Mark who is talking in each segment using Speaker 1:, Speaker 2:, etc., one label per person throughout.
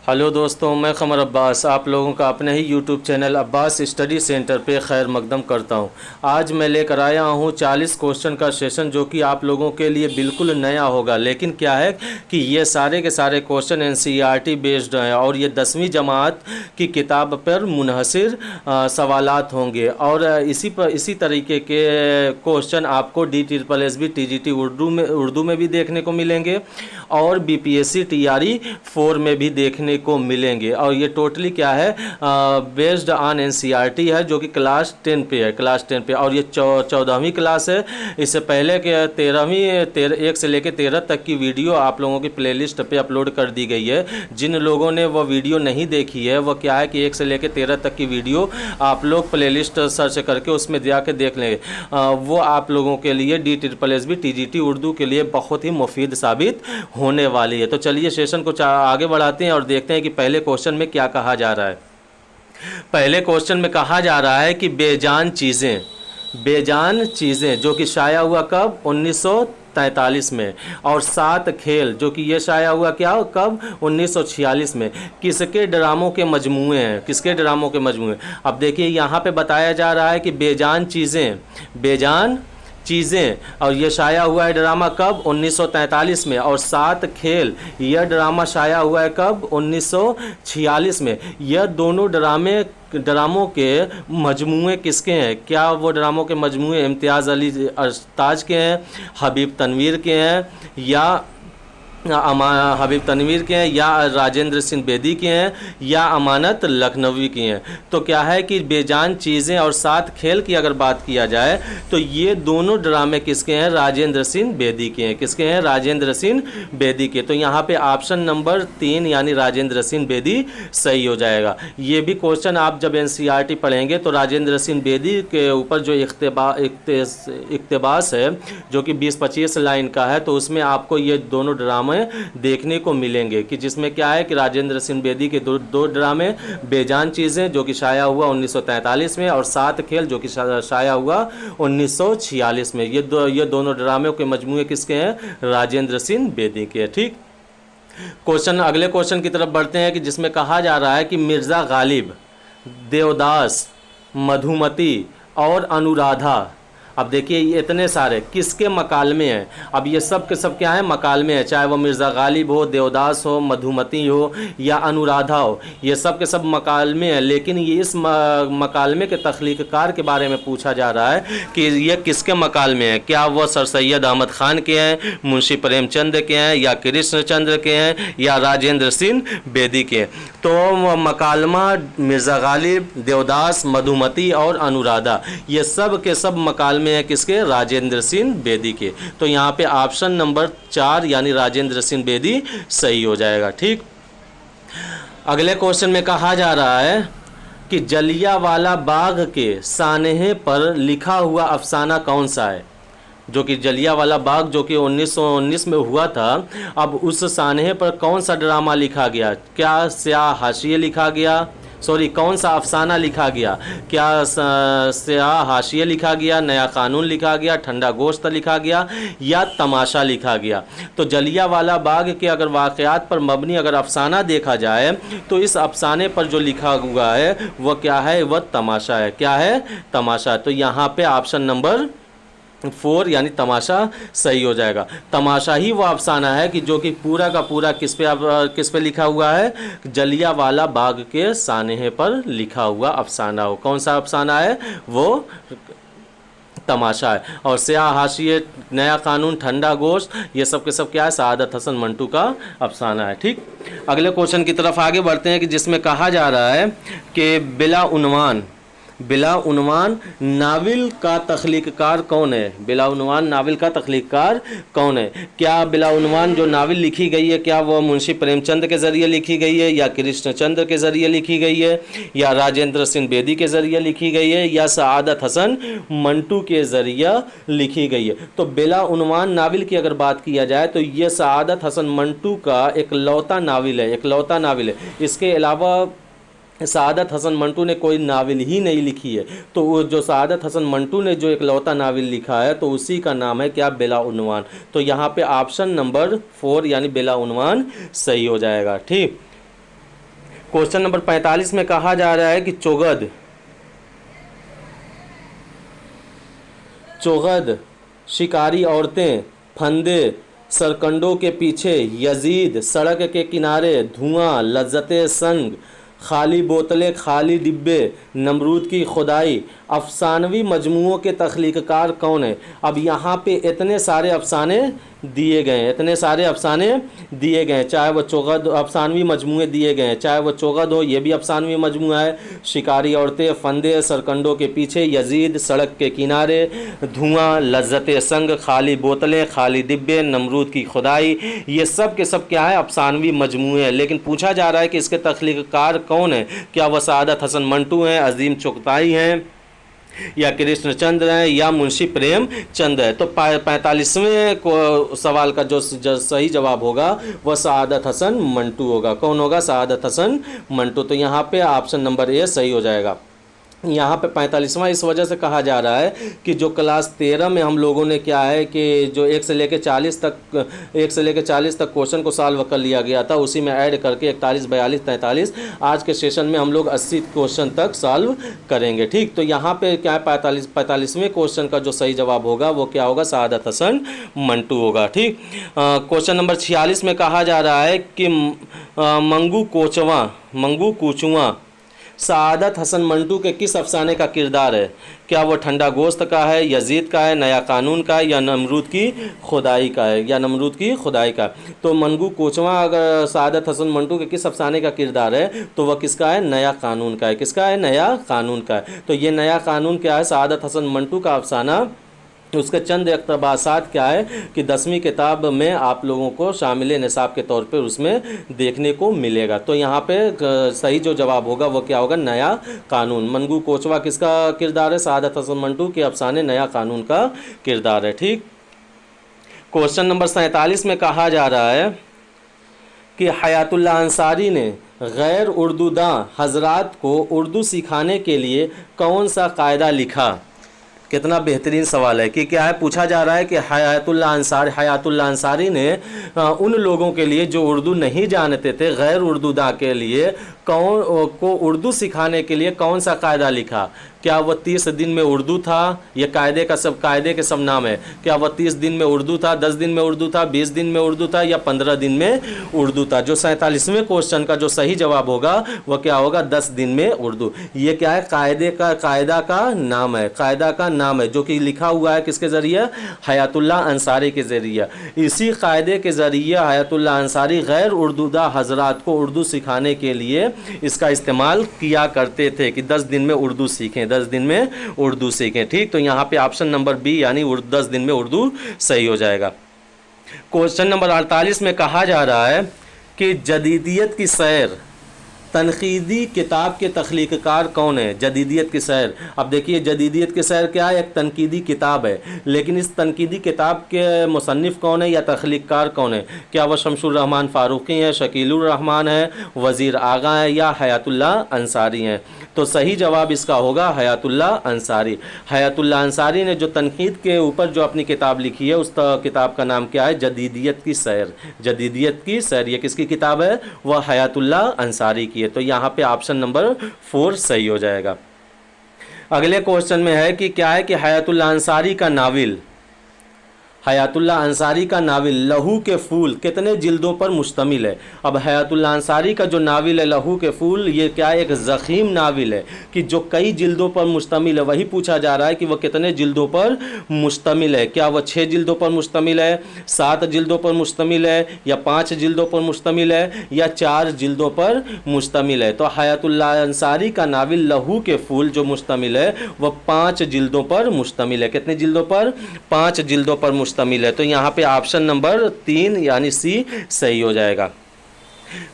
Speaker 1: Hello दोस्तों, मैं क़मर अब्बास आप लोगों का अपने ही YouTube channel Abbas study centre पे खैर मकदम करता हूं। आज मैं लेकर आया हूं 40 क्वेश्चन का सेशन जो कि आप लोगों के लिए बिल्कुल नया होगा। लेकिन क्या है कि ये सारे के सारे क्वेश्चन एनसीईआरटी बेस्ड हैं और ये 10वीं जमात की किताब पर मुनहसर सवालात होंगे और इसी तरीके के क्वेश्चन आपको DSSB TGT उर्दू में भी देखने को मिलेंगे और BPSC TRE 4 में भी देखने को मिलेंगे। और ये टोटली क्या है, बेस्ड ऑन एनसीईआरटी है जो कि क्लास 10 पे है, क्लास 10 पे। और ये 14वीं क्लास है। इससे पहले के 1 से लेकर 13 तक की वीडियो आप लोगों की प्लेलिस्ट पे अपलोड कर दी गई है। जिन लोगों ने वो वीडियो नहीं देखी है वो क्या है कि 1 से लेकर 13 तक की वीडियो आप लोग प्लेलिस्ट सर्च करके उसमें जाके देख लेंगे। वो आप लोगों के लिए DSSB TGT उर्दू के लिए बहुत ही मुफीद साबित होने वाली है। तो चलिए सेशन को आगे बढ़ाते हैं और देखते हैं कि पहले क्वेश्चन में क्या कहा जा रहा है। पहले क्वेश्चन में कहा जा रहा है कि बेजान चीज़ें जो कि शाया हुआ कब 1943 में, और 7 खेल जो कि ये शाया हुआ क्या कब 1946 में, किसके ड्रामों के मजमूए हैं, किसके ड्रामों के मजमूए। अब देखिए यहाँ पे बताया जा रहा है कि बेजान चीज़ें और ये शाया हुआ है ड्रामा कब 1943 में, और 7 खेल यह ड्रामा शाया हुआ है कब 1946 में। यह दोनों ड्रामों के मजमूए किसके हैं? क्या वो ड्रामों के मजमूए इम्तियाज़ अली ताज के हैं, हबीब तनवीर के हैं, या या राजेंद्र सिंह बेदी के हैं, या अमानत लखनवी की हैं। तो क्या है कि बेजान चीज़ें और 7 खेल की अगर बात किया जाए तो ये दोनों ड्रामे किसके हैं? राजेंद्र सिंह बेदी के हैं। किसके हैं? राजेंद्र सिंह बेदी के। तो यहाँ पे ऑप्शन नंबर 3 यानी राजेंद्र सिंह बेदी सही हो जाएगा। ये भी क्वेश्चन आप जब एनसीईआरटी पढ़ेंगे तो राजेंद्र सिंह बेदी के ऊपर जो इक्तबास है जो कि 20-25 लाइन का है, तो उसमें आपको ये दोनों ड्रामे देखने को मिलेंगे कि जिसमें क्या है कि राजेंद्र सिंह बेदी के दो ड्रामे बेजान चीज़ें जो कि शाया हुआ 1943 में, और 7 खेल जो कि शाया हुआ 1946 में। ये दोनों ड्रामों के मजमूए किसके हैं? राजेंद्र सिंह बेदी के। ठीक, अगले क्वेश्चन की तरफ बढ़ते हैं कि जिसमें कहा जा रहा है कि मिर्ज़ा गालिब, देवदास, मधुमती और अनुराधा। अब देखिए ये इतने सारे किसके मकालमे हैं? अब ये सब के सब क्या है? मकालमे हैं, चाहे वो मिर्ज़ा गालिब हो, देवदास हो, मधुमती हो या अनुराधा हो, ये सब के सब मकालमे हैं। लेकिन ये इस मकालमे के तख्लीक़कार के बारे में पूछा जा रहा है कि ये किसके मकालमे हैं? क्या वो सर सैयद अहमद ख़ान के हैं, मुंशी प्रेमचंद के हैं, या कृष्णचंद्र के हैं, या राजेंद्र सिंह बेदी के? तो मकालमा मिर्ज़ा गालिब, देवदास, मधुमती और अनुराधा, ये सब के सब मकालमे में है किसके? राजेंद्र सिंह बेदी के। तो यहाँ पे ऑप्शन नंबर 4 यानी राजेंद्र सिंह बेदी सही हो जाएगा। ठीक, अगले क्वेश्चन में कहा जा रहा है कि जलियांवाला बाग के सानहे पर लिखा हुआ अफसाना कौन सा है? जो कि जलियांवाला बाग जो कि 1919 में हुआ था, अब उस सानहे पर कौन सा ड्रामा लिखा गया? क्या स्याह हाशिए लिखा गया? कौन सा अफसाना लिखा गया? क्या स्याह हाशिए लिखा गया, नया कानून लिखा गया, ठंडा गोश्त लिखा गया, या तमाशा लिखा गया? तो जलियांवाला बाग के अगर वाक़यात पर मबनी अगर अफसाना देखा जाए तो इस अफसाने पर जो लिखा हुआ है वह क्या है? वह तमाशा है। क्या है? तमाशा। तो यहाँ पे ऑप्शन नंबर 4 यानी तमाशा सही हो जाएगा। तमाशा ही वो अफसाना है कि जो कि पूरा का पूरा किस पे लिखा हुआ है? जलियांवाला बाग के सानहे पर लिखा हुआ अफसाना हो। कौन सा अफसाना है? वो तमाशा है। और स्याह हाशिए, नया कानून, ठंडा गोश्त, ये सब के सब क्या है? सआदत हसन मंटू का अफसाना है। ठीक, अगले क्वेश्चन की तरफ आगे बढ़ते हैं कि जिसमें कहा जा रहा है कि बिला उन्वान नावल का तख्लीक़कार कौन है? बिला उन्वान नावल का तख्लीक़कार कौन है? क्या बिला उन्वान जो नावल लिखी गई है क्या वो मुंशी प्रेमचंद के ज़रिए लिखी गई है, या कृष्णचंद्र के ज़रिए लिखी गई है, या राजेंद्र सिंह बेदी के ज़रिए लिखी गई है, या सआदत हसन मंटू के ज़रिए लिखी गई है? तो बिला उन्वान नावल की अगर बात किया जाए तो ये सआदत हसन मंटू का इकलौता नावल है। इसके अलावा सआदत हसन मंटू ने कोई नावल ही नहीं लिखी है। तो वो जो सआदत हसन मंटू ने जो इकलौता नावल लिखा है तो उसी का नाम है क्या? बिला उन्वान। तो यहाँ पे ऑप्शन नंबर 4 यानी बिला उन्वान सही हो जाएगा। ठीक, क्वेश्चन नंबर 45 में कहा जा रहा है कि चोगद शिकारी औरतें, फंदे सरकंडों के पीछे, यजीद सड़क के किनारे, धुआं लज्जते संग, खाली बोतलें खाली डिब्बे, नमरूद की खुदाई, अफसानवी मजमुओं के तख्लीक़कार कौन है। अब यहाँ पे इतने सारे अफसाने दिए गए हैं, इतने सारे अफसाने दिए गए हैं, चाहे वो चोगद अफसानवी मजमुए दिए गए हैं, चाहे वो चोगद हो ये भी अफसानवी मजमुआ है, शिकारी औरतें, फंदे सरकंडों के पीछे, यजीद सड़क के किनारे, धुआं लज्जते संग, खाली बोतलें खाली डिब्बे, नमरूद की खुदाई, ये सब के सब क्या है, अफसानवी मजमुए हैं। लेकिन पूछा जा रहा है कि इसके तख्लीक़कार कौन है, क्या वह सआदत हसन मंटू हैं, अजीम चुगताई हैं, या कृष्णचंद्र हैं, या मुंशी प्रेमचंद है। तो 45वें सवाल का जो सही जवाब होगा वह सआदत हसन मंटू होगा। कौन होगा? सआदत हसन मंटू। तो यहाँ पे ऑप्शन नंबर ए सही हो जाएगा। यहाँ पे 45वां इस वजह से कहा जा रहा है कि जो क्लास 13 में हम लोगों ने क्या है कि जो 1 से लेकर 40 तक क्वेश्चन को सॉल्व कर लिया गया था, उसी में ऐड करके 41, 42, 43 आज के सेशन में हम लोग 80 क्वेश्चन तक सॉल्व करेंगे। ठीक, तो यहाँ पे क्या है 45वें क्वेश्चन का जो सही जवाब होगा वो क्या होगा? सआदत हसन मंटू होगा। ठीक, क्वेश्चन नंबर 46 में कहा जा रहा है कि मंगू कूचुआ सआदत हसन मंटू के किस अफसाने का किरदार है? क्या वो ठंडा गोश्त का है, यजीद का है, नया कानून का है, या नमरूद की खुदाई का है? तो मंगू कोचवा अगर सआदत हसन मंटू के किस अफसाने का किरदार है तो वह किसका है? नया कानून का है। किसका है? नया कानून का है। तो ये नया कानून क्या है? सआदत हसन मंटू का अफसाना। उसके चंद इक़्तिबासात क्या है कि 10वीं किताब में आप लोगों को शामिल निसाब के तौर पे उसमें देखने को मिलेगा। तो यहाँ पे सही जो जवाब होगा वो क्या होगा? नया कानून। मंगू कोचवा किसका किरदार है? सआदत हसन मंटू के अफसाने नया कानून का किरदार है। ठीक, क्वेश्चन नंबर 47 में कहा जा रहा है कि हयातुल्लाह अंसारी ने गैर उर्दूदां हजरात को उर्दू सिखाने के लिए कौन सा कायदा लिखा? कितना बेहतरीन सवाल है कि क्या है, पूछा जा रहा है कि हयातुल्लाह अंसारी ने उन लोगों के लिए जो उर्दू नहीं जानते थे, गैर उर्दूदा के लिए उर्दू सिखाने के लिए कौन सा कायदा लिखा? क्या वह 30 दिन में उर्दू था? ये कायदे के सब नाम है। क्या वह 30 दिन में उर्दू था, 10 दिन में उर्दू था, 20 दिन में उर्दू था, या 15 दिन में उर्दू था? जो 47वें क्वेश्चन का जो सही जवाब होगा वह क्या होगा? 10 दिन में उर्दू। ये क्या है? कायदा का नाम है जो कि लिखा हुआ है किसके ज़रिए? हयातुल्लाह अंसारी के ज़रिए। इसी कायदे के ज़रिए हयातुल्लाह अंसारी गैर उर्दूदा हजरात को उर्दू सिखाने के लिए इसका इस्तेमाल किया करते थे कि 10 दिन में उर्दू सीखें, 10 दिन में उर्दू सीखें। ठीक, तो यहाँ पे ऑप्शन नंबर बी यानी 10 दिन में उर्दू सही हो जाएगा। क्वेश्चन नंबर 48 में कहा जा रहा है कि जदीदियत की सैर तनकीदी किताब के तख्लीक़कार कौन है? जदीदियत की सैर। अब देखिए जदीदियत की सैर क्या है? एक तनकीदी किताब है, लेकिन इस तनकीदी किताब के मुसन्निफ़ कौन है या तख्लीक़कार कौन है? क्या वह शमसुर रहमान फ़ारूक़ी हैं, शकीलुर रहमान है, वज़ीर आगा है, या हयातुल्लाह अंसारी हैं? तो सही जवाब इसका होगा हयातुल्लाह अंसारी। हयातुल्लाह अंसारी ने जो तनकीद के ऊपर जो अपनी किताब लिखी है उस किताब का नाम क्या है? जदीदियत की सैर। जदीदियत की सैर ये किसकी किताब है? वह हयातुल्लाह अंसारी की। तो यहाँ पे ऑप्शन नंबर 4 सही हो जाएगा। अगले क्वेश्चन में है कि क्या है कि हयातुल्लाह अंसारी का नाविल लहू के फूल कितने जिल्दों पर मुश्तमिल है? अब हयातुल्लाह अंसारी का जो नाविल है लहू के फूल, ये क्या है? एक ज़ख़ीम नाविल है कि जो कई जिल्दों पर मुश्तमिल है। वही पूछा जा रहा है कि वह कितने जिल्दों पर मुश्तमिल है। क्या वह 6 जिल्दों पर मुश्तमिल है, 7 जिल्दों पर मुश्तमिल है, या 5 जिल्दों पर मुश्तमिल है, या 4 जिल्दों पर मुश्तमिल है? तो हयातुल्लाह अंसारी का नाविल लहू के फूल जो मुश्तमिल है वह 5 जिल्दों पर मुश्तमिल है। कितने जिल्दों पर? 5 जिल्दों पर मुश्तमिल है। तो यहाँ पे ऑप्शन नंबर 3 यानी सी सही हो जाएगा।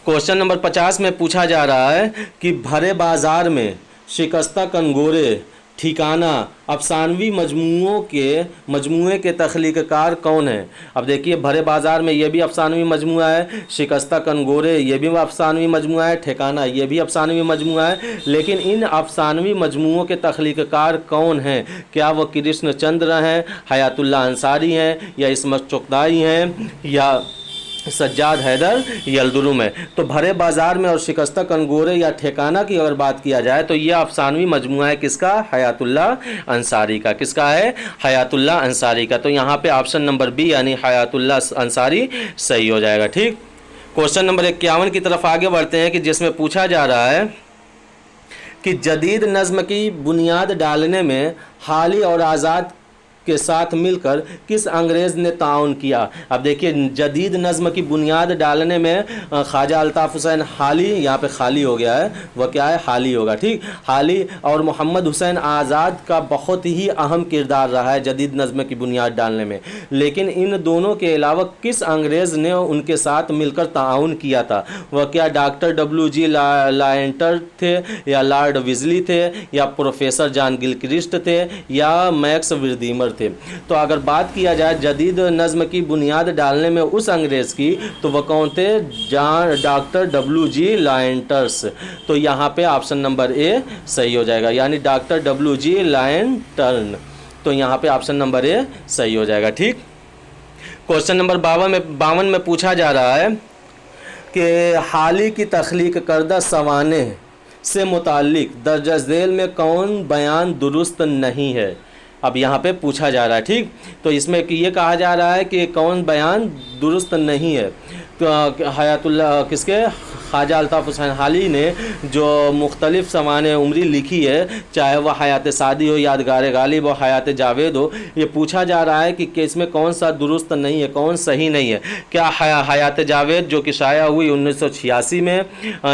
Speaker 1: क्वेश्चन नंबर 50 में पूछा जा रहा है कि भरे बाजार में शिकस्ता कनगोरे ठिकाना अफसानवी मजमुए के तख्लीक़कार कौन है? अब देखिए भरे बाजार में ये भी अफसानवी मजमुआ है, शिकस्ता कनगोरे ये भी अफसानवी मजमुआ है, ठिकाना ये भी अफसानवी मजमुआ है। लेकिन इन अफसानवी मजमुओं के तख्लीक़कार कौन हैं? क्या वह कृष्णचंद्र हैं, हयातुल्लाह अंसारी हैं, या इस्मत चुगताई हैं, सज्जाद हैदर यलदुरु में। तो भरे बाजार में और शिकस्ता कनगोरे या ठिकाना की अगर बात किया जाए तो ये अफसानवी मजमुआ है किसका, हयातुल्ला अंसारी का। किसका है, हयातुल्ला अंसारी का। तो यहाँ पे ऑप्शन नंबर बी यानी हयातुल्ला अंसारी सही हो जाएगा। ठीक, क्वेश्चन नंबर 51 की तरफ आगे बढ़ते हैं कि जिसमें पूछा जा रहा है कि जदीद नज़्म की बुनियाद डालने में हाली और आज़ाद के साथ मिलकर किस अंग्रेज़ ने ताउन किया। अब देखिए जदीद नज़्म की बुनियाद डालने में ख्वाजा अल्ताफ़ हुसैन हाली, यहाँ पे खाली हो गया है, वह क्या है, हाली होगा। ठीक, हाली और मोहम्मद हुसैन आज़ाद का बहुत ही अहम किरदार रहा है जदीद नज़्म की बुनियाद डालने में। लेकिन इन दोनों के अलावा किस अंग्रेज़ ने उनके साथ मिलकर ताउन किया था, वह क्या डॉक्टर डब्ल्यू.जी. लायंटर थे, या लॉर्ड विजली थे, या प्रोफेसर जॉन गिलक्रिस्ट थे, या मैक्स वर्दीमर थे। तो अगर बात किया जाए जदीद नज़्म की बुनियाद डालने में उस अंग्रेज़ की, तो वह कौन थे, डॉक्टर डब्ल्यू.जी. लायंटर्स। तो यहाँ पे ऑप्शन नंबर ए सही हो जाएगा, यानी डॉक्टर डब्ल्यू.जी. लायंटर्न। तो यहाँ पे ऑप्शन नंबर ए सही हो जाएगा। ठीक, क्वेश्चन नंबर 52 में पूछा जा रहा है कि हाली की तख्लीक करदा सवाने से मुताल्लिक दर्ज झेल में कौन बयान दुरुस्त नहीं है। अब यहाँ पे पूछा जा रहा है। ठीक, तो इसमें कि ये कहा जा रहा है कि कौन बयान दुरुस्त नहीं है। तो हयातुल्ला किसके, ख्वाजा अल्ताफ़ हुसैन हाली ने जो मुख्तलिफ़ सवाने उम्री लिखी है, चाहे वह हयात सादी हो, यादगार गालिब हो, हयात जावेद हो, ये पूछा जा रहा है कि इसमें कौन सा दुरुस्त नहीं है, कौन सही नहीं है। क्या हयात जावेद जो कि शाया हुई 1986 में,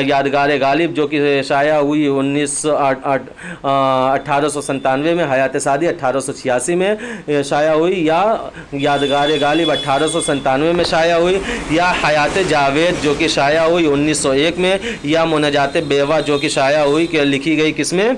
Speaker 1: यादगार गालिब जो कि शाया हुई 1897 में, हयात सादी 1886 में शाया हुई, या यादगार गालिब 1897 में शाया हुई, या हयात जावेद जो कि शाया हुई 1901 में, या मुनजात बेवा जो कि शाया हुई कि लिखी गई किसमें,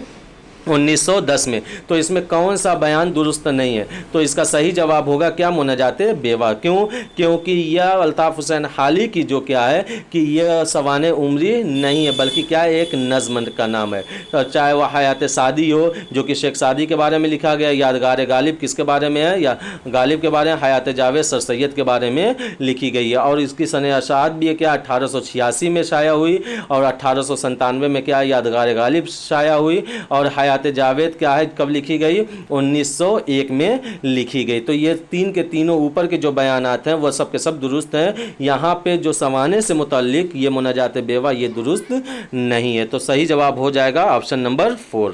Speaker 1: 1910 में। तो इसमें कौन सा बयान दुरुस्त नहीं है। तो इसका सही जवाब होगा क्या, मुनजात बेवा। क्यों, क्योंकि यह अल्ताफ़ हुसैन हाली की जो क्या है कि यह सवाने उम्री नहीं है, बल्कि क्या है, एक नज़्म का नाम है। तो चाहे वह हयात सादी हो जो कि शेख सादी के बारे में लिखा गया, यादगार गालिब किसके बारे में है, या गालिब के बारे में, हयात जावेद सर सैयद के बारे में लिखी गई है। और इसकी सन अशात भी है क्या, 1886 में शाया हुई, और 1897 में क्या, यादगार गालिब शाया हुई, और हयात जावेद क्या है, कब लिखी गई, 1901 में लिखी गई। तो ये तीन के तीनों ऊपर के जो बयानात हैं वह सब के सब दुरुस्त हैं। यहाँ पे जो सवाने से मुताल्लिक ये मुनाजात बेवा ये दुरुस्त नहीं है। तो सही जवाब हो जाएगा ऑप्शन नंबर 4।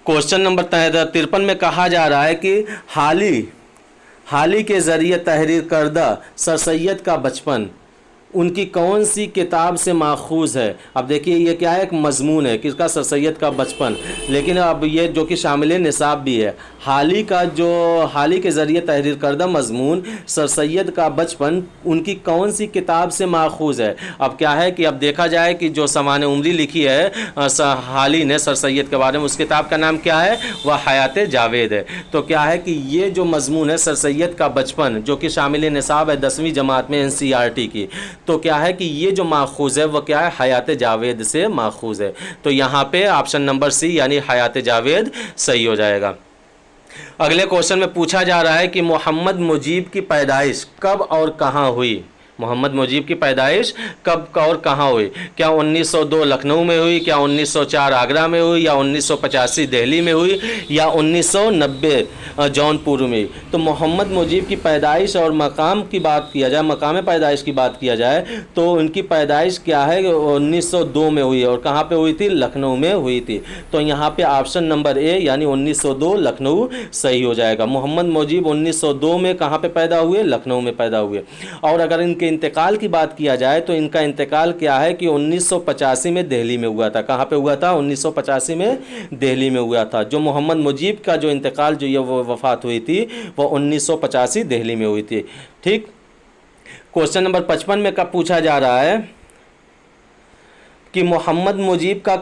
Speaker 1: क्वेश्चन नंबर 53 में कहा जा रहा है कि हाली के ज़रिए तहरीर करदा सर सैयद का बचपन उनकी कौन सी किताब से माखूज़ है। अब देखिए ये क्या है, एक मजमून है किसका, सर सैयद का बचपन। लेकिन अब ये जो कि शामिल निसाब भी है, हाली के ज़रिए तहरीर करदा मजमून सर सैयद का बचपन उनकी कौन सी किताब से माखूज़ है। अब क्या है कि अब देखा जाए कि जो सवाने उम्री लिखी है हाली ने सर सैयद के बारे में, उस किताब का नाम क्या है, वह हयात जावेद है। तो क्या है कि ये जो मजमून है सर सैयद का बचपन जो कि शामिल निसाब है 10वीं जमात में NCERT की, तो क्या है कि ये जो माखूज़ है वह क्या है, हयात जावेद से माखूज़ है। तो यहाँ पे ऑप्शन नंबर सी यानी हयात जावेद सही हो जाएगा। अगले क्वेश्चन में पूछा जा रहा है कि मोहम्मद मुजीब की पैदाइश कब और कहाँ हुई। मोहम्मद मुजीब की पैदाइश कब और कहाँ हुई। क्या 1902 लखनऊ में हुई, क्या 1904 आगरा में हुई, या 1985 दिल्ली में हुई, या 1990 जौनपुर में। तो मोहम्मद मुजीब की पैदाइश और मकाम की बात किया जाए, मकाम पैदाइश की बात किया जाए तो उनकी पैदाइश क्या है 1902 में हुई, और कहाँ पे हुई थी, लखनऊ में हुई थी। तो यहाँ पे ऑप्शन नंबर ए यानी 1902 लखनऊ सही हो जाएगा। मोहम्मद मुजीब 1902 में कहाँ पे पैदा हुए, लखनऊ में पैदा हुए। और अगर इनके इंतकाल की बात किया जाए तो इनका इंतकाल क्या है कि 1985 में दिल्ली में हुआ था। कहाँ पे हुआ था, 1985 में दिल्ली में हुआ था। जो मोहम्मद मुजीब का जो इंतकाल जो ये वफ़ात हुई थी वो 1985 दिल्ली में हुई थी। ठीक, क्वेश्चन नंबर 55 में कब पूछा जा रहा है कि मोहम्मद मुजीब का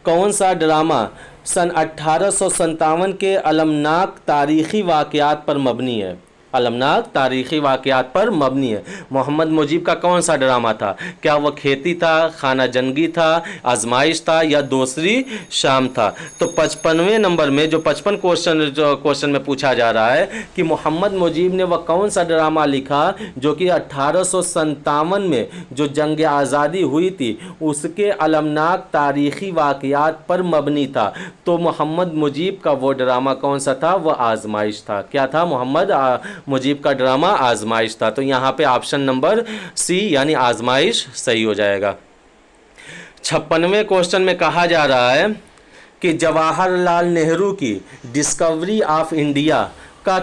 Speaker 1: कौन सा ड्रामा सन 1857 के अलमनाक तारीख़ी वाक़यात पर मबनी है। अलमनाक तारीखी वाक़यात पर मबनी है। मोहम्मद मुजीब का कौन सा ड्रामा था? क्या वह खेती था, खाना जंगी था, आजमाइश था या दूसरी शाम था? तो 55वें नंबर में जो 55 क्वेश्चन में पूछा जा रहा है कि मोहम्मद मुजीब ने वह कौन सा ड्रामा लिखा जो कि 1857 में जो जंग आज़ादी हुई थी उसके अलमनाक तारीखी वाक़यात पर मबनी था। तो मोहम्मद मुजीब का वो ड्रामा कौन सा था? वह आजमाइश था। क्या था? मोहम्मद मुजीब का ड्रामा आजमाइश था। तो यहाँ पे ऑप्शन नंबर सी यानी आजमाइश सही हो जाएगा। 56वें क्वेश्चन में कहा जा रहा है कि जवाहरलाल नेहरू की डिस्कवरी ऑफ इंडिया का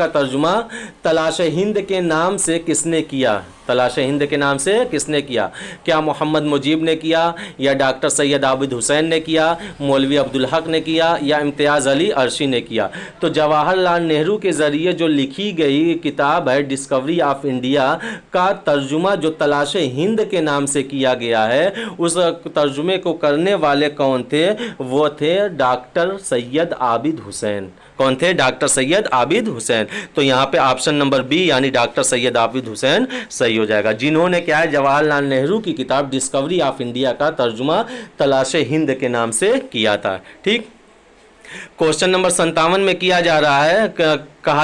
Speaker 1: तर्जुमा तलाश हिंद के नाम से किसने किया? तलाश हिंद के नाम से किसने किया? क्या मोहम्मद मुजीब ने किया या डॉक्टर सैयद आबिद हुसैन ने किया, मौलवी अब्दुल हक ने किया या इम्तियाज़ अली अर्शी ने किया? तो जवाहरलाल नेहरू के ज़रिए जो लिखी गई किताब है डिस्कवरी ऑफ इंडिया का तर्जुमा जो तलाश हिंद के नाम से किया गया है, उस तर्जुमे को करने वाले कौन थे? वो थे डॉक्टर सैयद आबिद हुसैन। कौन थे? डॉक्टर सैयद आबिद हुसैन। तो यहाँ पे ऑप्शन नंबर बी यानी डॉक्टर सैयद आबिद हुसैन सही हो जाएगा, जिन्होंने क्या है जवाहरलाल नेहरू की किताब डिस्कवरी ऑफ इंडिया का तर्जुमा तलाश हिंद के नाम से किया था। ठीक। क्वेश्चन नंबर 57 में कहा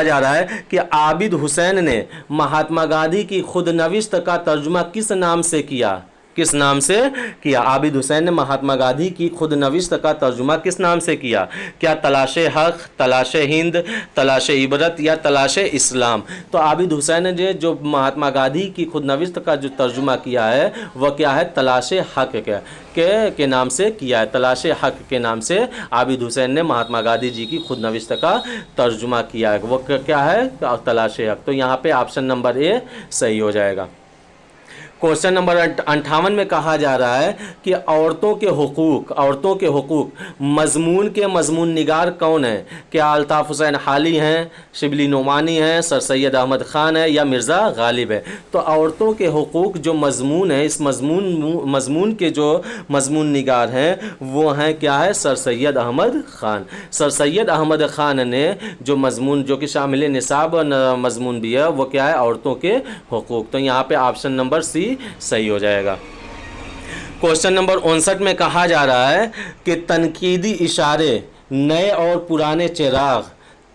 Speaker 1: जा रहा है कि आबिद हुसैन ने महात्मा गांधी की खुदनविश्त का तर्जुमा किस नाम से किया? किस नाम से किया? आबिद हुसैन ने महात्मा गांधी की खुदनविश्त का तर्जुमा किस नाम से किया? क्या तलाश हक, तलाश हिंद, तलाश इबरत या तलाश इस्लाम? तो आबिद हुसैन ने जो महात्मा गांधी की खुदनविश्त का जो तर्जुमा किया है वह क्या है? तलाश हक के नाम से किया है। तलाश हक के नाम से आबिद हुसैन ने महात्मा गांधी जी की खुदनविश्त का तर्जुमा किया है। वो क्या है? तलाश हक। तो यहाँ पे ऑप्शन नंबर ए सही हो जाएगा। क्वेश्चन नंबर 58 में कहा जा रहा है कि औरतों के हुकूक मजमून के मजमून निगार कौन है? क्या अल्ताफ़ हुसैन हाली हैं, शिबली नोमानी हैं, सर सैयद अहमद ख़ान है या मिर्ज़ा गालिब है? तो औरतों के हुकूक जो मजमून है, इस मजमून के जो मजमून निगार हैं वो हैं क्या है? सर सैयद अहमद ख़ान। सर सैयद अहमद ख़ान ने जो मजमून जो कि शामिल निसाब मजमून भी है वो क्या है? औरतों के हुकूक। तो यहाँ पे ऑप्शन नंबर सी सही हो जाएगा। क्वेश्चन नंबर 59 में कहा जा रहा है कि तनकीदी इशारे, नए और पुराने चिराग,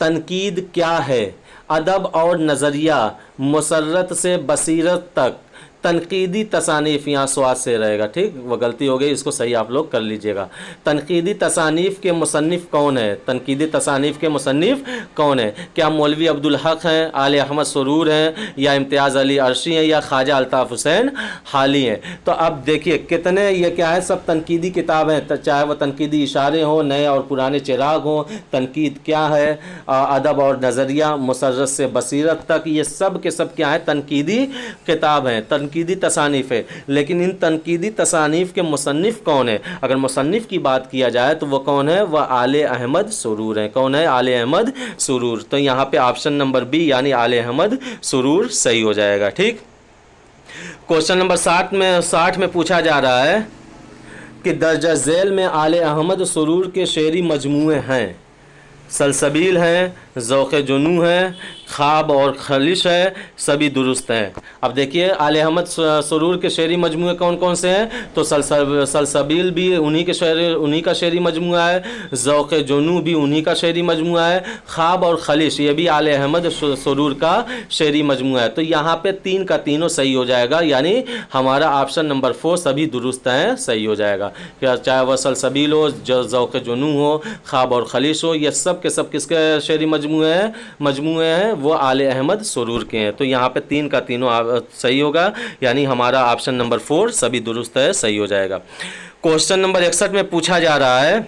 Speaker 1: तनकीद क्या है? अदब और नज़रिया, मुसर्रत से बसीरत तक, तनकीदी तसानीफ़। यहाँ स्वाद से रहेगा। ठीक, वह गलती हो गई, इसको सही आप लोग कर लीजिएगा। तनकीदी तसानीफ़ के मुसन्निफ़ कौन है? तनकीदी तसानीफ़ के मुसन्निफ़ कौन है? क्या मौलवी अब्दुल हक हैं, आले अहमद सुरूर हैं या इम्तियाज़ अली अर्शी हैं या ख्वाजा अल्ताफ़ हुसैन हाली हैं? तो अब देखिए कितने ये क्या है? सब तनकीदी किताब हैं, चाहे वह तनकीदी इशारे हों, नए और पुराने चिराग हों, तनकीद क्या है, अदब और नज़रिया, मुसर्रत से बसीरत तक, ये सब के सब क्या है? तनकीदी किताब हैं, तनकीदी तसानीफ़ है। लेकिन इन तनकीदी तसानीफ़ के मुसन्निफ़ कौन है? अगर मुसन्निफ़ की बात किया जाए तो वह कौन है? वह आले अहमद सुरूर हैं। कौन है? आले अहमद सुरूर। तो यहाँ पे ऑप्शन नंबर बी यानी आले अहमद सुरूर सही हो जाएगा। ठीक। क्वेश्चन नंबर 60 में पूछा जा रहा है कि दर्जा झेल में आले अहमद सुरूर के शेरी मजमूए हैं। सलसबील हैं, ज़ौक़ जुनू है, ख्वाब और खलिश है, सभी दुरुस्त हैं। अब देखिए आले अहमद सुरूर के शेरी मजमूए कौन कौन से हैं? तो सलसबील भी उन्हीं का शेरी मजमूआ है, ज़ौक़ जुनू भी उन्हीं का शेरी मजमूआ है, ख्वाब और खलिश ये भी आले अहमद सुरूर का शेरी मजमूआ है। तो यहाँ पे 3 का तीनों सही हो जाएगा, यानी हमारा ऑप्शन नंबर 4 सभी दुरुस्त हैं, सही हो जाएगा। चाहे वह सलसबील हो, ज़ौक़ जुनू हो, ख्वाब और खलिश हो, ये सब के सब किसके शेरी मजमूए हैं? वो आले अहमद सुरूर के हैं। तो यहाँ पे 3 का तीनों सही होगा, यानी हमारा ऑप्शन नंबर 4 सभी दुरुस्त है, सही हो जाएगा। क्वेश्चन नंबर 61 में पूछा जा रहा है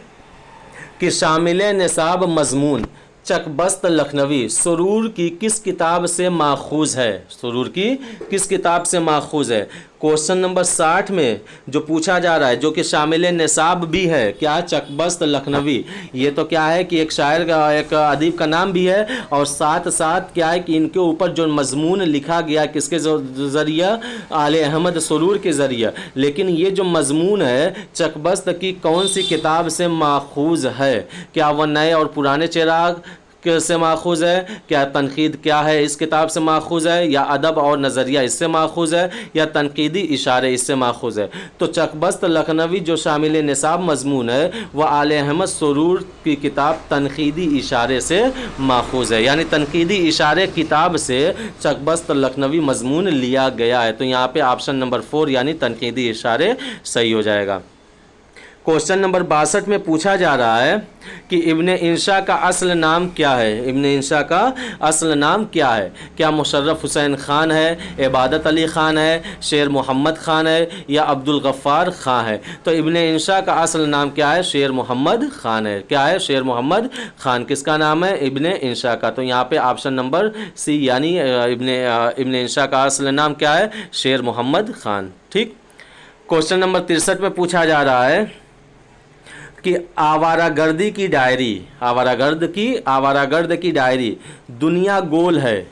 Speaker 1: कि शामिल निसाब मजमून चकबस्त लखनवी सुरूर की किस किताब से माखूज है? सुरूर की किस किताब से माखूज है? क्वेश्चन नंबर 60 में जो पूछा जा रहा है, जो कि शामिल निसाब भी है, क्या? चकबस्त लखनवी। ये तो क्या है कि एक शायर का, एक अदीब का नाम भी है, और साथ साथ क्या है कि इनके ऊपर जो मजमून लिखा गया किसके ज़रिए? आले अहमद सुरूर के ज़रिए। लेकिन ये जो मजमून है चकबस्त की कौन सी किताब से माखूज है? क्या वह नए और पुराने चिराग, से माखूज़ है, क्या तनकीद क्या है इस किताब से माखूज़ है, या अदब और नज़रिया इससे माखूज़ है, या तनकीदी इशारे इससे माखूज़ है। तो चकबस्त लखनवी जो शामिल निसाब मजमून है वह आले अहमद सुरूर की किताब तनकीदी इशारे से माखूज़ है, यानी तनकीदी इशारे किताब से चकबस्त लखनवी मजमून लिया गया है। तो यहाँ पे ऑप्शन नंबर 4 यानी तनकीदी इशारे सही हो जाएगा। क्वेश्चन नंबर 62 में पूछा जा रहा है कि इब्ने इंशा का असल नाम क्या है। इब्ने इंशा का असल नाम क्या है? क्या मुशर्रफ हुसैन ख़ान है, इबादत अली ख़ान है, शेर मोहम्मद ख़ान है, या अब्दुल गफ़्फ़ार ख़ान है? तो इब्ने इंशा का असल नाम क्या है? शेर मोहम्मद ख़ान है। क्या है? शेर मोहम्मद ख़ान। किसका नाम है? इब्ने इंशा का। तो यहाँ पे ऑप्शन नंबर सी यानी इब्ने इंशा का असल नाम क्या है? शेर मोहम्मद ख़ान। ठीक। क्वेश्चन नंबर 63 में पूछा जा रहा है कि आवारागर्दी की डायरी, आवारागर्द की डायरी, दुनिया गोल है,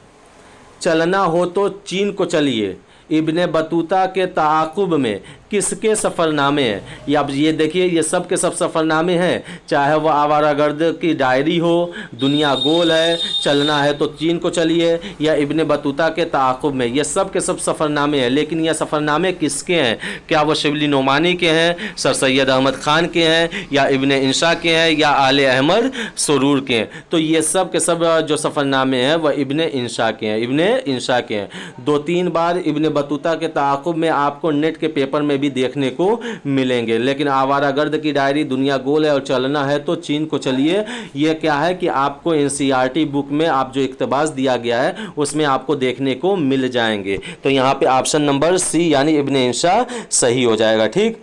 Speaker 1: चलना हो तो चीन को चलिए, इब्ने बतूता के ताक़ुब में किसके सफ़रनामे हैं? या अब ये देखिए ये सब के सब सफ़रनामे हैं, चाहे वह आवारागर्द की डायरी हो, दुनिया गोल है, चलना है तो चीन को चलिए, या इब्ने बतूता के ताक़ुब में, ये सब के सब सफ़रनामे हैं। लेकिन ये सफ़रनामे किसके हैं? क्या वो शिबली नोमानी के हैं, सर सैयद अहमद ख़ान के हैं, या इब्ने इंशा के हैं, या आले अहमद सुरूर के हैं? तो ये सब के सब जो सफ़रनामे हैं वह इब्ने इंशा के हैं, इब्ने इंशा के हैं। 2-3 बार इब्ने बतूता के ताक़ुब में आपको नेट के पेपर में भी देखने को मिलेंगे। लेकिन आवारागर्द की डायरी, दुनिया गोल है और चलना है तो चीन को चलिए, ये क्या है कि आपको एनसीईआरटी बुक में आप जो इक्तबास दिया गया है उसमें आपको देखने को मिल जाएंगे। तो यहाँ पे ऑप्शन नंबर सी यानी इब्ने इंशा सही हो जाएगा। ठीक।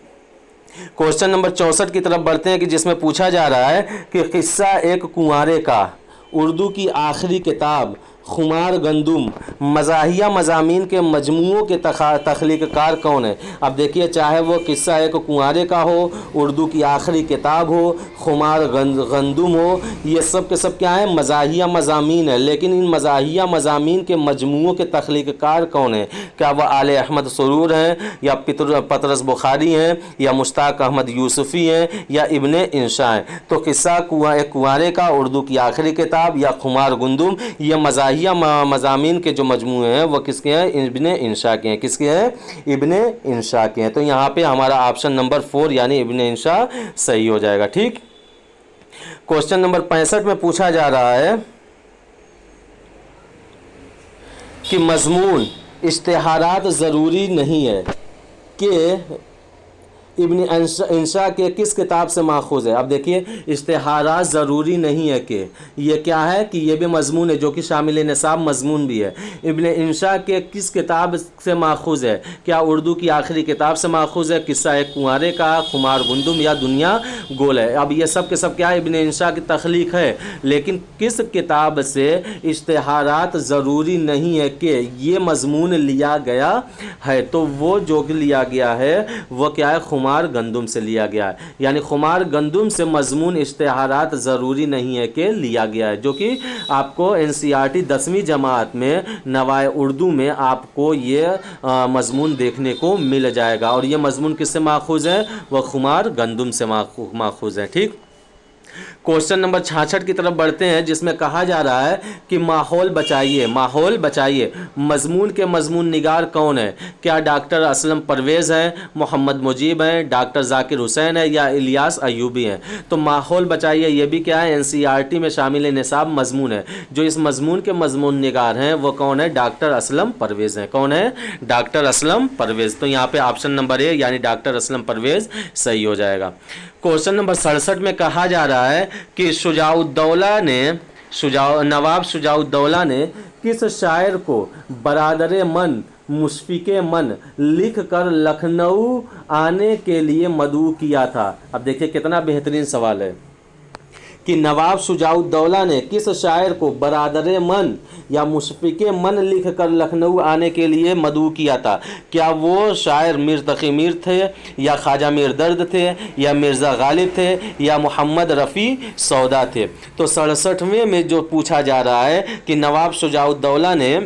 Speaker 1: क्वेश्चन नंबर 64 की तरफ बढ़ते हैं कि जिसमें पूछा जा रहा है कि किस्सा एक कुंवारे का, उर्दू की आखिरी किताब, खुमार गंदुम, मज़ाहिया मज़ामीन के मजमूओं के तख्लीक़कार कौन है? अब देखिए चाहे वो किस्सा एक कुंवारे का हो, उर्दू की आखिरी किताब हो, खुमार गंदुम हो, ये सब के सब क्या है? मज़ाहिया मज़ामीन है। लेकिन इन मज़ाहिया मज़ामीन के मजमूओं के तख्लीक़कार कौन है? क्या वह आले अहमद सुरूर हैं, या पतरस बुखारी हैं, या मुश्ताक अहमद यूसुफ़ी हैं, या इब्ने इंशा हैं? तो किस्सा एक कुंवारे का, उर्दू की आखिरी किताब, या खुमार गंदुम, ये मज़ाहिया मज़ामीन के जो मजमूए हैं वो किसके हैं? इब्ने इंशा के हैं। किसके हैं? इब्ने इंशा के हैं। तो यहाँ पे हमारा ऑप्शन नंबर 4 यानी इब्ने इंशा सही हो जाएगा। ठीक। क्वेश्चन नंबर 65 में पूछा जा रहा है कि मजमून इश्तिहारात ज़रूरी नहीं है कि इब्ने इंशा के किस किताब से माखूज़ है? अब देखिए इश्तिहारात ज़रूरी नहीं है कि, ये क्या है कि ये भी मजमून है जो कि शामिल निसाब मजमून भी है। इब्ने इंशा के किस किताब से माखूज़ है? क्या उर्दू की आखिरी किताब से माखूज़ है, किस्सा एक कुंवारे का, खुमार गंदुम, या दुनिया गोल है? अब ये सब के सब क्या है? इब्ने इंशा की तख्लीक है। लेकिन किस किताब से इश्तिहारात ज़रूरी नहीं है कि ये मजमून लिया गया है? तो वो जो लिया गया है वो क्या है? खुमार गंदुम से लिया गया है। यानी खुमार गंदुम से मजमून इश्तिहारात ज़रूरी नहीं है कि लिया गया है, जो कि आपको एनसीईआरटी 10वीं जमात में नवाए उर्दू में आपको ये मजमून देखने को मिल जाएगा। और ये मजमून किससे माखूज़ है? वह खुमार गंदुम से माखूज़ है। ठीक। क्वेश्चन नंबर 66 की तरफ बढ़ते हैं जिसमें कहा जा रहा है कि माहौल बचाइए, माहौल बचाइए, मजमून के मजमून निगार कौन है? क्या डॉक्टर असलम परवेज़ हैं, मोहम्मद मुजीब हैं, डॉक्टर जाकिर हुसैन है, या इलियास अयूबी हैं? तो माहौल बचाइए ये भी क्या है? एनसीईआरटी में शामिल निसाब मजमून है। जो इस मजमून के मजमून निगार हैं वो कौन है? डॉक्टर असलम परवेज़ हैं। कौन है? डॉक्टर असलम परवेज़। तो यहाँ पे ऑप्शन नंबर ए यानी डॉक्टर असलम परवेज़ सही हो जाएगा। क्वेश्चन नंबर 67 में कहा जा रहा है कि नवाब शुजाउद्दौला ने किस शायर को बरादरे मन, मुशफ़िक़े मन लिख कर लखनऊ आने के लिए मदऊ किया था? अब देखिए कितना बेहतरीन सवाल है कि नवाब शुजाउद्दौला ने किस शायर को बरादरे मन या मुशफ़िक़े मन लिख कर लखनऊ आने के लिए मदऊ किया था? क्या वो शायर मीर तक़ी मीर थे, या ख्वाजा मीर दर्द थे, या मिर्ज़ा गालिब थे, या मोहम्मद रफ़ी सौदा थे? तो 67वें में जो पूछा जा रहा है कि नवाब शुजाउद्दौला ने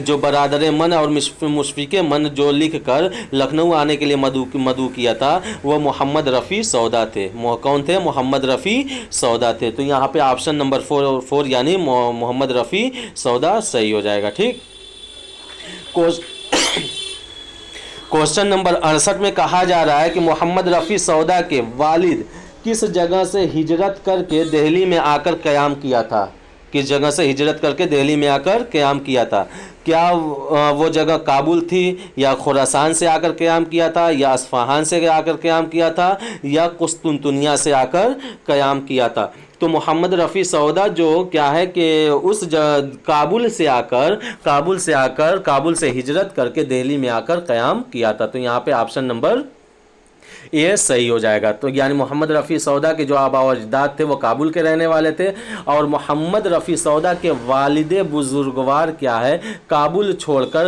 Speaker 1: जो बरादर मन और मुशफ़िक़ मन जो लिख कर लखनऊ आने के लिए मदऊ किया था वह मोहम्मद रफ़ी सौदा थे। कौन थे? मोहम्मद रफ़ी सौदा थे। तो यहाँ पे ऑप्शन नंबर 4 यानी मोहम्मद रफ़ी सौदा सही हो जाएगा। ठीक। क्वेश्चन नंबर 68 में कहा जा रहा है कि मोहम्मद रफ़ी सौदा के वालिद किस जगह से हिजरत करके दिल्ली में आकर क़याम किया था? किस जगह से हिजरत करके दिल्ली में आकर क़याम किया था? क्या वो जगह काबुल थी, या खुरासान से आकर क़याम किया था, या अस्फ़हान से आकर क़याम किया था, या कुस्तुनतुनिया से आकर क़याम किया था? तो मोहम्मद रफ़ी सौदा जो क्या है कि उस काबुल से हिजरत करके दिल्ली में आकर क़याम किया था। तो यहाँ पे ऑप्शन नंबर ये सही हो जाएगा। तो यानी मोहम्मद रफ़ी सौदा के जो आबा व अजदाद थे वो काबुल के रहने वाले थे, और मोहम्मद रफ़ी सौदा के वालिदे बुजुर्गवार क्या है, काबुल छोड़कर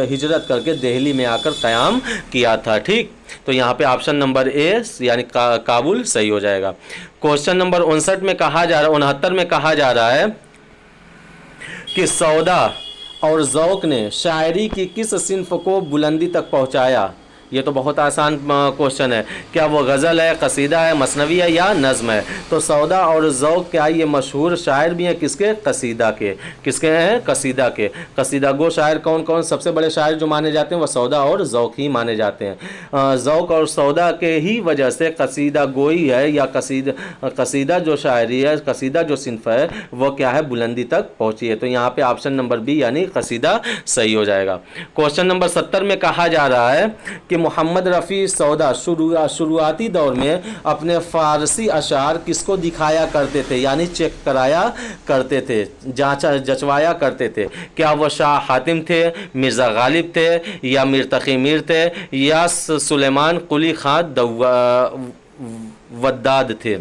Speaker 1: हिजरत करके दिल्ली में आकर क़याम किया था। ठीक। तो यहाँ पे ऑप्शन नंबर ए यानी काबुल सही हो जाएगा। क्वेश्चन नंबर 69 में कहा जा रहा है 69 में कहा जा रहा है कि सौदा और ज़ौक़ ने शायरी की किस सिन्फ़ को बुलंदी तक पहुँचाया? ये तो बहुत आसान क्वेश्चन है। क्या वो गज़ल है, कसीदा है, मसनवी है, या नज़्म है? तो सौदा और ज़ौक़ क्या ये मशहूर शायर भी हैं किसके? कसीदा के। किसके हैं? कसीदा के। कसीदा गो शायर कौन कौन सबसे बड़े शायर जो माने जाते हैं वह सौदा और ज़ौक़ ही माने जाते हैं। ज़ौक़ और सौदा के ही वजह से कसीदा गोई है या कसीदा जो शायरी है, कसीदा जो सिन्फ़ है वो क्या है? बुलंदी तक पहुँची है। तो यहाँ पे ऑप्शन नंबर बी यानी कसीदा सही हो जाएगा। क्वेश्चन नंबर 70 में कहा जा रहा है कि मोहम्मद रफ़ी सौदा शुरुआती दौर में अपने फ़ारसी अशार किसको दिखाया करते थे, यानी चेक कराया करते थे, जचवाया करते थे? क्या वह शाह हातिम थे, मिर्ज़ा गालिब थे, या मीर तक़ी मीर थे, या सुलेमान कुली खान वद्दाद थे?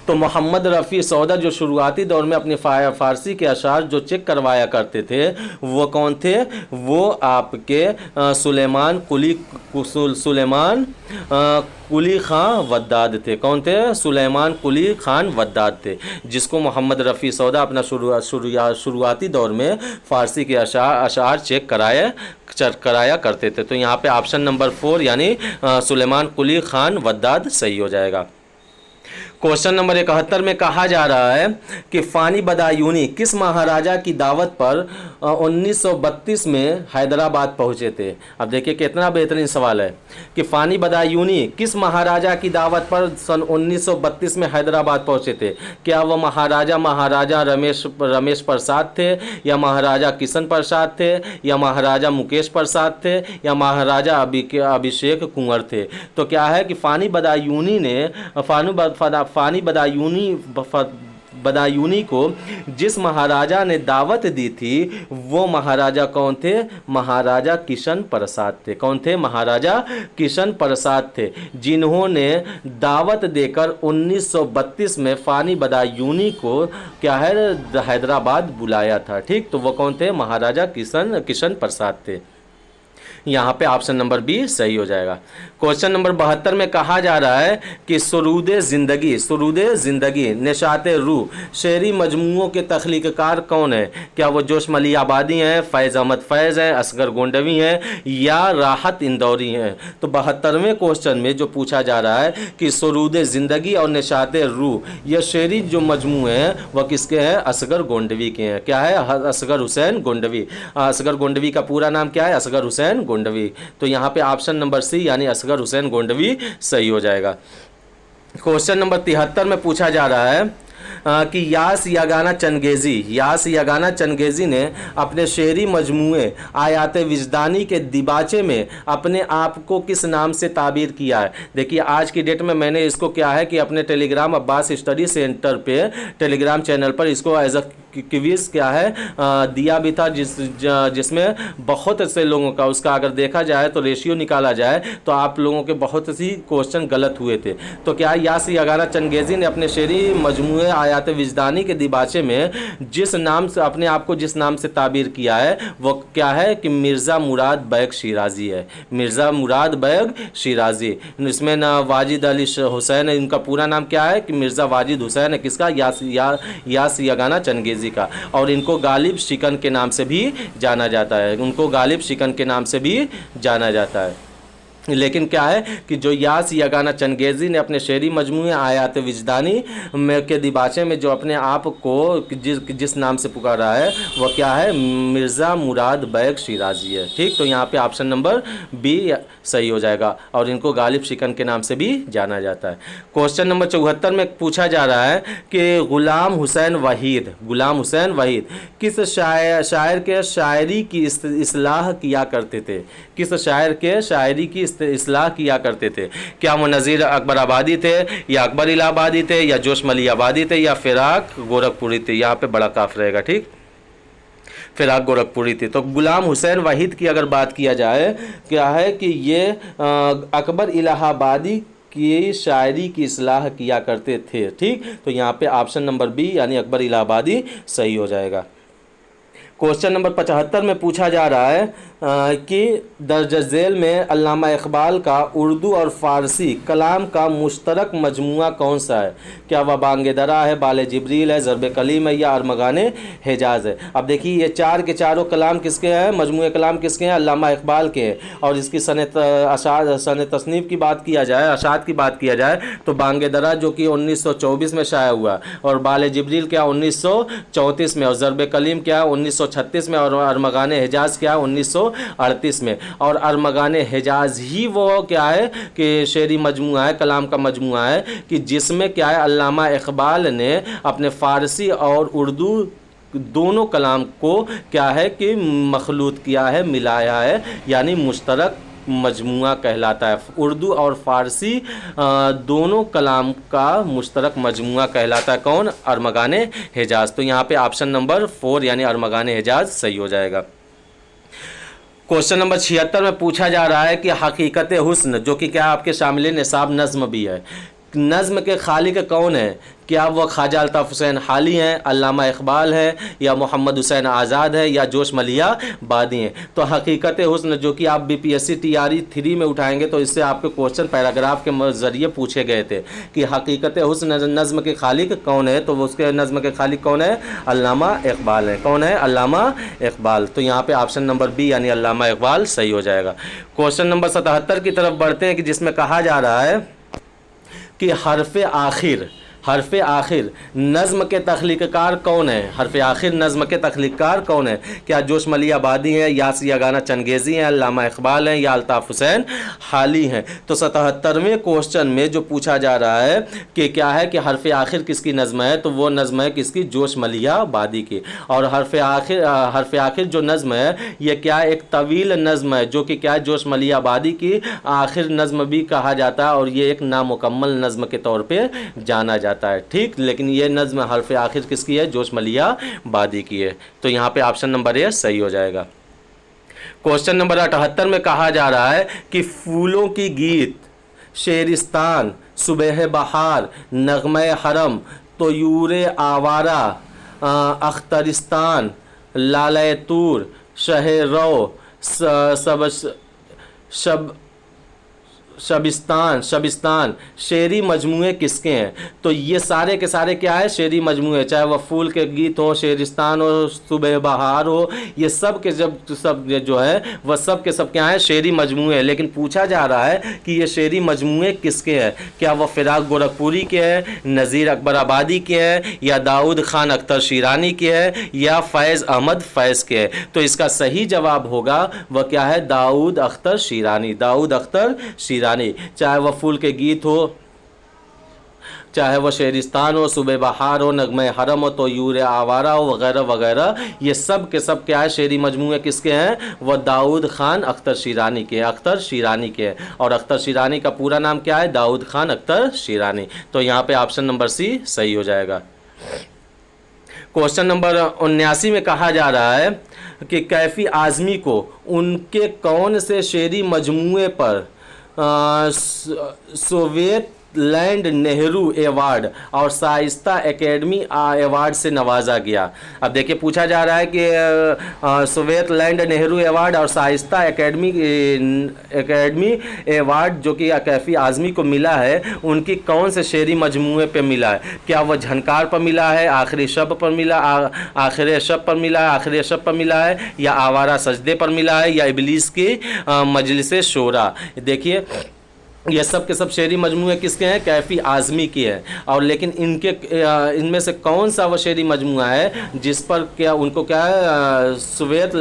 Speaker 1: तो मोहम्मद रफ़ी सौदा जो शुरुआती दौर में अपने फ़ारसी के अशार जो चेक करवाया करते थे वो कौन थे? वो आपके सुलेमान कुली खान वद्दाद थे। कौन थे? सुलेमान कुली खान वद्दाद थे, जिसको मोहम्मद रफ़ी सौदा अपना शुरुआती दौर में फ़ारसी के अशार चेक कराया करते थे। तो यहाँ पे ऑप्शन नंबर 4 यानी सुलेमान कुली खान वद्दाद सही हो जाएगा। क्वेश्चन नंबर 71 में कहा जा रहा है कि फ़ानी बदायूनी किस महाराजा की दावत पर 1932 में हैदराबाद पहुँचे थे? अब देखिए कितना बेहतरीन सवाल है कि फ़ानी बदायूनी किस महाराजा की दावत पर सन 1932 में हैदराबाद पहुँचे थे? क्या वह महाराजा रमेश प्रसाद थे, या महाराजा किशन प्रसाद थे, या महाराजा मुकेश प्रसाद थे, या महाराजा अभिषेक कुंवर थे? तो क्या है कि फ़ानी बदायूनी को जिस महाराजा ने दावत दी थी वो महाराजा कौन थे? महाराजा किशन प्रसाद थे। कौन थे? महाराजा किशन प्रसाद थे, जिन्होंने दावत देकर 1932 में फ़ानी बदायूनी को क्या है हैदराबाद बुलाया था। ठीक। तो वो कौन थे? महाराजा किशन प्रसाद थे। यहाँ पे ऑप्शन नंबर बी सही हो जाएगा। क्वेश्चन नंबर 72 में कहा जा रहा है कि सुरूदे ज़िंदगी निशात रूह शेरी मजमूओं के तख्लीक़कार कौन है? क्या वो जोश मली आबादी हैं, फ़ैज़ अहमद फ़ैज़ हैं, असगर गोंडवी हैं, या राहत इंदौरी हैं? तो 72वें क्वेश्चन में जो पूछा जा रहा है कि सुरूदे ज़िंदगी और निशात रूह यह शेरी जो मजमू हैं वह किसके हैं? असगर गोंडवी के हैं। क्या है? असगर हुसैन गोंडवी। असगर गोंडवी का पूरा नाम क्या है? असगर हुसैन गोंडवी। तो यहाँ पे ऑप्शन नंबर सी यानी असगर हुसैन गोंडवी सही हो जाएगा। क्वेश्चन नंबर 73 में पूछा जा रहा है कि यास यगाना चंगेज़ी ने अपने शेरी मजमूए आयात विजदानी के दिबाचे में अपने आप को किस नाम से ताबीर किया है? देखिए आज की डेट में मैंने इसको क्या है कि अपने टेलीग्राम अब्बास स्टडी सेंटर पे टेलीग्राम चैनल पर इसको एज अ क्विज़ क्या है दिया भी था, जिसमें बहुत से लोगों का उसका अगर देखा जाए तो रेशियो निकाला जाए तो आप लोगों के बहुत सी क्वेश्चन गलत हुए थे। तो क्या यास यगाना चंगेज़ी ने अपने शेरी मजमूए आयात विजदानी के दिबाचे में जिस नाम से अपने आप को जिस नाम से ताबीर किया है वो क्या है कि मिर्ज़ा मुराद बैग शिराजी है। मिर्ज़ा मुराद बैग शिराजी। इसमें ना वाजिद अली हुसैन है, इनका पूरा नाम क्या है कि मिर्ज़ा वाजिद हुसैन है। किसका? यास यगाना चंगेज़ी चंगेज़ी का, और इनको गालिब शिकन के नाम से भी जाना जाता है, उनको गालिब शिकन के नाम से भी जाना जाता है। लेकिन क्या है कि जो यास यगाना चंगेज़ी ने अपने शेरी मजमूए आयात विजदानी में के दिबाचे में जो अपने आप को जिस नाम से पुकारा है वह क्या है, मिर्ज़ा मुराद बैग शिराजी है। ठीक, तो यहाँ पे ऑप्शन नंबर बी सही हो जाएगा, और इनको गालिब शिकन के नाम से भी जाना जाता है। क्वेश्चन नंबर 74 में पूछा जा रहा है कि गुलाम हुसैन वहीद किस शायर के शायरी की इस्लाह किया करते थे, किस शायर के शायरी की इस्लाह किया करते थे? क्या वो नज़ीर अकबर आबादी थे, या अकबर इलाहाबादी थे, या जोशमली आबादी थे, या फिराक गोरखपुरी थे? यहाँ पे बड़ा काफ रहेगा। ठीक, फिराक गोरखपुरी थी। तो गुलाम हुसैन वहीद की अगर बात किया जाए, क्या है कि ये अकबर इलाहाबादी की शायरी की इस्लाह किया करते थे। ठीक, तो यहाँ पे ऑप्शन नंबर बी यानी अकबर इलाहाबादी सही हो जाएगा। क्वेश्चन नंबर 75 में पूछा जा रहा है कि दर्ज झेल में अल्लामा इकबाल का उर्दू और फ़ारसी कलाम का मुश्तरक मजमुआ कौन सा है? क्या वह बांगे दरा है, बाले जिब्रील है, ज़रब कलीम है, या अरमगाने हिजाज़ है? अब देखिए ये चार के चारों कलाम किसके हैं, मजमुए कलाम किसके हैं? अल्लामा इकबाल के हैं। और इसकी सन तसनीफ़ की बात किया जाए, अशात की बात किया जाए तो बांगे दरा जो कि 1924 में शाया हुआ, और बाले जिब्रील क्या 1934 में, और ज़रब कलीम क्या 1936 में, और अरमगाने हिजाज़ क्या 1938 में। और अरमगाने हिजाज़ ही वो क्या है कि शेरी मजमुआ है, कलाम का मजमुआ है कि जिसमें क्या है अल्लामा इकबाल ने अपने फ़ारसी और उर्दू दोनों कलाम को क्या है कि मखलूत किया है, मिलाया है, यानी मुश्तरक मजमुआ कहलाता है। उर्दू और फ़ारसी दोनों कलाम का मुश्तरक मजमुआ कहलाता है। कौन? अरमगाने हिजाज़। तो यहाँ पे ऑप्शन नंबर 4 यानी अरमगाने हिजाज़ सही हो जाएगा। क्वेश्चन नंबर 76 में पूछा जा रहा है कि हकीकत हुस्न जो कि क्या आपके शामिल निसाब नज़्म भी है, नज़्म के खालिक कौन है? क्या वह ख्वाजा अल्ताफ़ हुसैन हाली हैं, अल्लामा इकबाल है, या मोहम्मद हुसैन आज़ाद है, या जोश मलिया बादी हैं? तो हकीकत हुस्न जो कि आप BPSC TRE 3 में उठाएंगे तो इससे आपके क्वेश्चन पैराग्राफ के ज़रिए पूछे गए थे कि हकीकत हुस्न नज़्म के खालिक कौन है, तो उसके नज़्म के खालिक कौन है? अल्लामा इकबाल है। कौन है? अल्लामा इकबाल। तो यहाँ पे ऑप्शन नंबर बी यानी अल्लामा इकबाल सही हो जाएगा। क्वेश्चन नंबर 77 की तरफ बढ़ते हैं कि जिसमें कहा जा रहा है कि हर्फ आखिर नज़्म के तख्लीक़कार कौन है? हर्फ आखिर नज़्म के तख्लीक़कार कौन है? क्या जोश मली आबादी हैं, यास यगाना चंगेज़ी हैं, अल्लामा इकबाल हैं, या अल्ताफ़ हुसैन हाली हैं? तो 77वें क्वेश्चन में जो पूछा जा रहा है कि क्या है कि हर्फ आखिर किसकी नज़्म है, तो वो नज़्म है किसकी? जोश मलिया आबादी की। और हर्फ आखिर जो नज़्म है ये क्या एक तवील नज़्म है जो कि क्या है जोश मलिया आबादी की आखिर नज़्म भी कहा जाता है, और ये एक नामुकम्मल नज़्म के तौर पर जाना जाता है। ठीक, लेकिन ये नज़्म हर्फ आखिर किसकी है? जोश मलिया बादी की है। तो यहाँ पे ऑप्शन नंबर ए सही हो जाएगा। क्वेश्चन नंबर 78 में कहा जा रहा है कि फूलों की गीत, शेरिस्तान, सुबह बहार, नगमे हरम, तयूरे आवारा, अख्तरिस्तान, लाले तूर, शहे रो, शबिस्तान शेरी मजमूए किसके हैं? तो ये सारे के सारे क्या है? शेरी मजमूए, चाहे वह फूल के गीत हो, शेरिस्तान हो, सुबह बहार हो, ये सब के सब जो है वह सब के सब क्या है? शेरी मजमूए। लेकिन पूछा जा रहा है कि ये शेरी मजमूए किसके हैं? क्या वह फिराक गोरखपुरी के हैं, नज़ीर अकबर आबादी के हैं, या दाऊद खान अख्तर शिरानी के हैं, या फैज़ अहमद फैज़ के हैं? तो इसका सही जवाब होगा वह क्या है? दाऊद अख्तर शिरानी। दाऊद अख्तर शिरानी। चाहे वह फूल के गीत हो, चाहे वह शेरिस्तान हो, सुबह बहार हो, नगमे हरम हो, तो यूर आवारा हो, वगैरह वगैरह, ये सब के सब क्या है? शेरी मजमूए किसके हैं? वह दाऊद खान अख्तर शिरानी के, अख्तर शिरानी के। और अख्तर शिरानी का पूरा नाम क्या है? दाऊद खान अख्तर शिरानी। तो यहाँ पे ऑप्शन नंबर सी सही हो जाएगा। क्वेश्चन नंबर 79 में कहा जा रहा है कि कैफी आज़मी को उनके कौन से शेरी मजमूए पर सोवियत लैंड नेहरू अवार्ड और शाइस्ता एकेडमी अवार्ड से नवाजा गया। अब देखिए पूछा जा रहा है कि सोवियत लैंड नेहरू अवार्ड और शाइस्ता एकेडमी अवार्ड जो कि कैफी आज़मी को मिला है, उनकी कौन से शेरी मजमूए पे मिला है? क्या वह झनकार पर मिला है, आखिरी शब पर मिला, आखिरी शब पर मिला है, आखिरी शब पर मिला है, या आवारा सजदे पर मिला है, या इबलीस की मजलिस शोरा? देखिए ये सब के सब शेरी मजमूए किसके हैं? कैफी आज़मी की है। और लेकिन इनमें से कौन सा वो शेरी मजमूआ है जिस पर क्या उनको क्या है सोवियत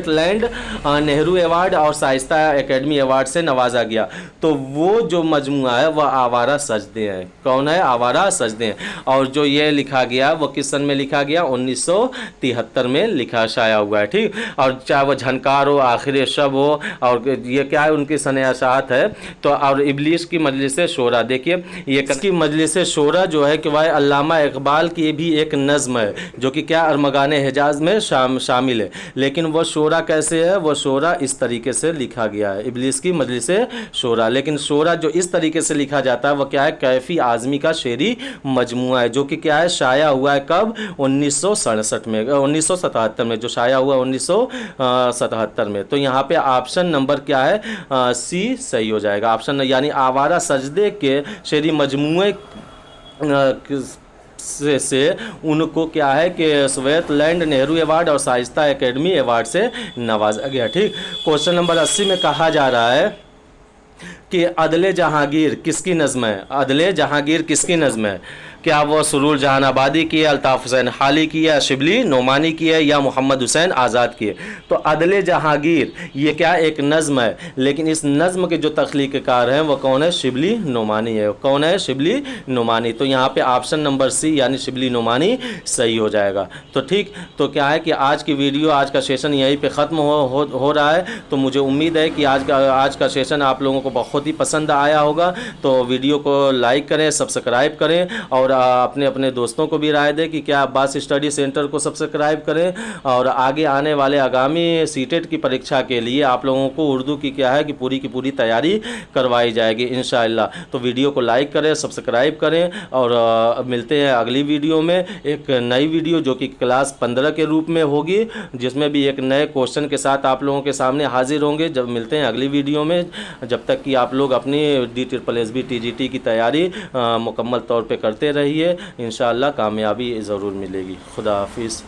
Speaker 1: लैंड नेहरू अवार्ड और शाइस्ता एकेडमी अवार्ड से नवाजा गया? तो वो जो मजमूआ है वह आवारा सजदे हैं। कौन है? आवारा सजदे हैं। और जो ये लिखा गया वो किस सन में लिखा गया? 1973 में लिखा शाया हुआ है। ठीक। और चाहे वो झनकार हो, आखिरी शब हो, और ये क्या है उनकी सनयासात है। तो और इबलीस की मजलिस शोरा, देखिए ये की मजलिस शोरा जो है कि वह अल्लामा इकबाल की भी एक नज़्म है जो कि क्या अरमगान हिजाज में शामिल है। लेकिन वह शोरा कैसे है? वह शोरा इस तरीके से लिखा गया है, इबलीस की मजलिस शोरा। लेकिन शोरा जो इस तरीके से लिखा जाता है वह क्या है? कैफी आज़मी का शेरी मजमुआ है जो कि क्या है शाया हुआ है कब? 1967 में, 1977 में, जो शाया हुआ 1977 में। तो यहाँ पे ऑप्शन नंबर क्या है? सी सही हो जाएगा। ऑप्शन यानी आवारा सजदे के शेरी मजमूए से उनको क्या है कि सोवियत लैंड नेहरू अवार्ड और शाइस्ता एकेडमी अवार्ड से नवाजा गया। ठीक। क्वेश्चन नंबर 80 में कहा जा रहा है कि अदले जहांगीर किसकी नज़्म है? अदले जहांगीर किसकी नज़्म है? क्या वो सुरूर जहान आबादी की है, अल्ताफ़ हुसैन हाली की है, शिबली नोमानी की है, या मोहम्मद हुसैन आज़ाद की है? तो अदले जहांगीर ये क्या एक नज़्म है, लेकिन इस नज़्म के जो तख्लीक़कार हैं वो कौन है? शिबली नोमानी है। कौन है? शिबली नोमानी। तो यहाँ पे ऑप्शन नंबर सी यानी शिबली नोमानी सही हो जाएगा। तो ठीक। तो क्या है कि आज की वीडियो, आज का सेशन यहीं पे ख़त्म हो रहा है। तो मुझे उम्मीद है कि आज का सेशन आप लोगों को बहुत ही पसंद आया होगा। तो वीडियो को लाइक करें, सब्सक्राइब करें, और अपने अपने दोस्तों को भी राय दें कि क्या अब्बास स्टडी सेंटर को सब्सक्राइब करें। और आगे आने वाले आगामी सीटेट की परीक्षा के लिए आप लोगों को उर्दू की क्या है कि पूरी तैयारी करवाई जाएगी इंशाअल्लाह। तो वीडियो को लाइक करें, सब्सक्राइब करें, और मिलते हैं अगली वीडियो में, एक नई वीडियो जो कि क्लास 15 के रूप में होगी, जिसमें भी एक नए क्वेश्चन के साथ आप लोगों के सामने हाजिर होंगे। जब मिलते हैं अगली वीडियो में, जब तक कि आप लोग अपनी DSSB TGT की तैयारी मुकम्मल तौर पे करते रहिए, इंशाअल्लाह कामयाबी ज़रूर मिलेगी। खुदा हाफिज़।